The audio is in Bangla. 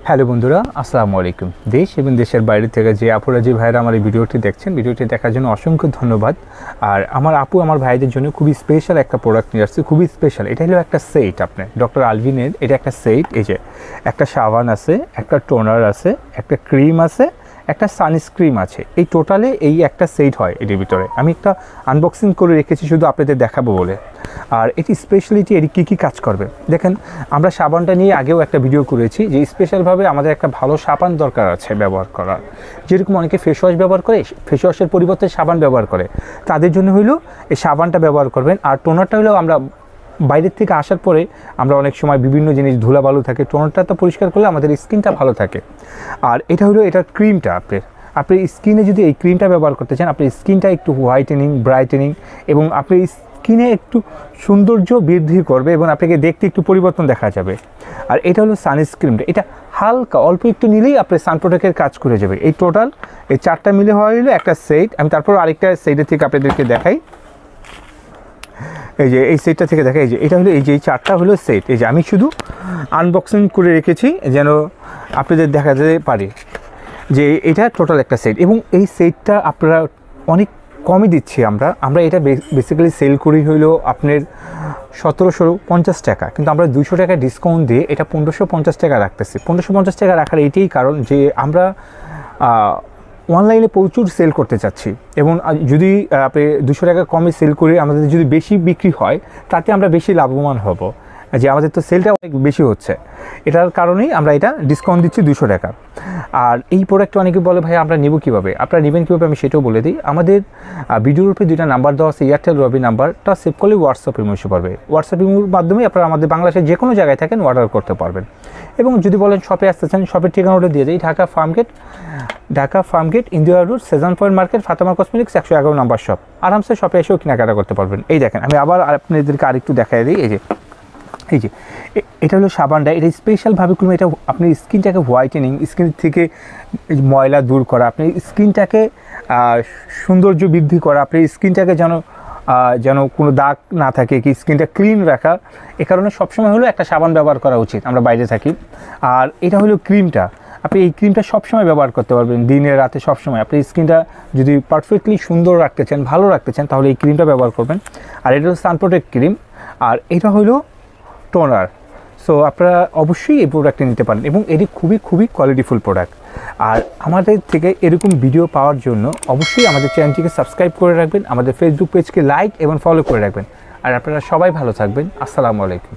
হ্যালো বন্ধুরা, আসসালামু আলাইকুম। দেশ এবং দেশের বাইরে থেকে যে আপুরা যে ভাইরা আমার এই ভিডিওটি দেখছেন, ভিডিওটি দেখার জন্য অসংখ্য ধন্যবাদ। আর আমার আপু আমার ভাইদের জন্য খুবই স্পেশাল একটা প্রোডাক্ট নিয়ে আসছে, খুবই স্পেশাল। এটা হলো একটা সেট, আপনার ডক্টর আলভিনের এটা একটা সেট। এই যে একটা সাবান আছে, একটা টোনার আছে, একটা ক্রিম আছে, একটা সানস্ক্রিম আছে। এই টোটালে এই একটা সেট হয় এটির ভিতরে। আমি একটা আনবক্সিং করে রেখেছি শুধু আপনাদের দেখাবো বলে। আর এটি স্পেশালিটি এটি কী কী কাজ করবে দেখেন। আমরা সাবানটা নিয়ে আগেও একটা ভিডিও করেছি যে স্পেশালভাবে আমাদের একটা ভালো সাবান দরকার আছে ব্যবহার করার। যেরকম অনেকে ফেস ওয়াশ ব্যবহার করে, ফেস ওয়াশের পরিবর্তে সাবান ব্যবহার করে, তাদের জন্য হইলো এই সাবানটা ব্যবহার করবেন। আর টোনারটা হলো আমরা বাইরের থেকে আসার পরে আমরা অনেক সময় বিভিন্ন জিনিস ধুলাবালু থাকে, টোনারটা তো পরিষ্কার করলে আমাদের স্কিনটা ভালো থাকে। আর এটা হলো এটার ক্রিমটা। আপনি স্কিনে যদি এই ক্রিমটা ব্যবহার করতে চান, আপনার স্কিনটা একটু হোয়াইটেনিং, ব্রাইটেনিং এবং আপনার স্কিনে একটু সৌন্দর্য বৃদ্ধি করবে এবং আপনাকে দেখতে একটু পরিবর্তন দেখা যাবে। আর এটা হলো সানস্ক্রিনটা, এটা হালকা অল্প একটু নিলেই আপনার সান প্রোটেক্টের কাজ করে যাবে। এই টোটাল এই চারটা মিলে হলো একটা সেট। আমি তারপর আরেকটা সেটের থেকে আপনাদেরকে দেখাই। এই যে এই সেটটা থেকে দেখা, এই যে এটা হলো এই যে এই চারটা হলো সেট। এই যে আমি শুধু আনবক্সিং করে রেখেছি যেন আপনাদের দেখা যেতে পারে যে এটা টোটাল একটা সেট। এবং এই সেটটা আপনারা অনেক কমই দিচ্ছি আমরা এটা বেসিক্যালি সেল করি হইলো আপনার 1750 টাকা, কিন্তু আমরা 200 টাকা ডিসকাউন্ট দিয়ে এটা 1550 টাকা রাখতেছি। 1550 টাকা রাখার এইটাই কারণ যে আমরা অনলাইনে প্রচুর সেল করতে চাচ্ছি এবং যদি আপনি 200 টাকা কমে সেল করে আমাদের যদি বেশি বিক্রি হয় তাতে আমরা বেশি লাভবান হব, যে আমাদের তো সেলটা অনেক বেশি হচ্ছে। এটার কারণেই আমরা এটা ডিসকাউন্ট দিচ্ছি 200 টাকা। আর এই প্রোডাক্টটা অনেকে বলে ভাই আমরা নেব কীভাবে, আপনারা নেবেন কীভাবে আমি সেটাও বলে দিই। আমাদের ভিডিওর উপরে দুইটা নাম্বার দেওয়া আছে, এয়ারটেল রবি নাম্বারটা সেভ করলে হোয়াটসঅ্যাপ ইমো এসে পারবে। হোয়াটসঅ্যাপ ইমোর মাধ্যমে আপনারা আমাদের বাংলাদেশের যে কোনো জায়গায় থাকেন অর্ডার করতে পারবেন। এবং যদি বলেন শপে আসতে চান, শপের ঠিকানাটা দিয়ে দিই, Dhaka Farmgate Indira road, Shezan point market, Fatema cosmetics 111 number shop. আরামসে শপে এসেও কেনাকাটা করতে পারবেন। এই দেখেন আমি আবার আপনাদেরকে আরেকটু দেখাই দিই। এই যে এটা হলো সাবানটা, এটা স্পেশালভাবে করুন। এটা আপনার স্কিনটাকে হোয়াইটেনিং, স্কিন থেকে ময়লা দূর করা, আপনার স্কিনটাকে সৌন্দর্য বৃদ্ধি করা, আপনার স্কিনটাকে যেন কোনো দাগ না থাকে, কি স্কিনটা ক্লিন রাখা। এ কারণে সবসময় হলো একটা সাবান ব্যবহার করা উচিত, আমরা বাইরে থাকি। আর এটা হলো ক্রিমটা, আপনি এই ক্রিমটা সবসময় ব্যবহার করতে পারবেন, দিনে রাতে সবসময়। আপনি স্কিনটা যদি পারফেক্টলি সুন্দর রাখতে চান, ভালো রাখতে চান, তাহলে এই ক্রিমটা ব্যবহার করবেন। আর এটা হলো সান প্রোটেক্ট ক্রিম, আর এটা হলো টোনার। সো আপনারা অবশ্যই এই প্রোডাক্টটি নিতে পারেন এবং এটি খুবই কোয়ালিটিফুল প্রোডাক্ট। আর আমাদের থেকে এরকম ভিডিও পাওয়ার জন্য অবশ্যই আমাদের চ্যানেলটিকে সাবস্ক্রাইব করে রাখবেন, আমাদের ফেসবুক পেজকে লাইক এবং ফলো করে রাখবেন। আর আপনারা সবাই ভালো থাকবেন। আসসালামু আলাইকুম।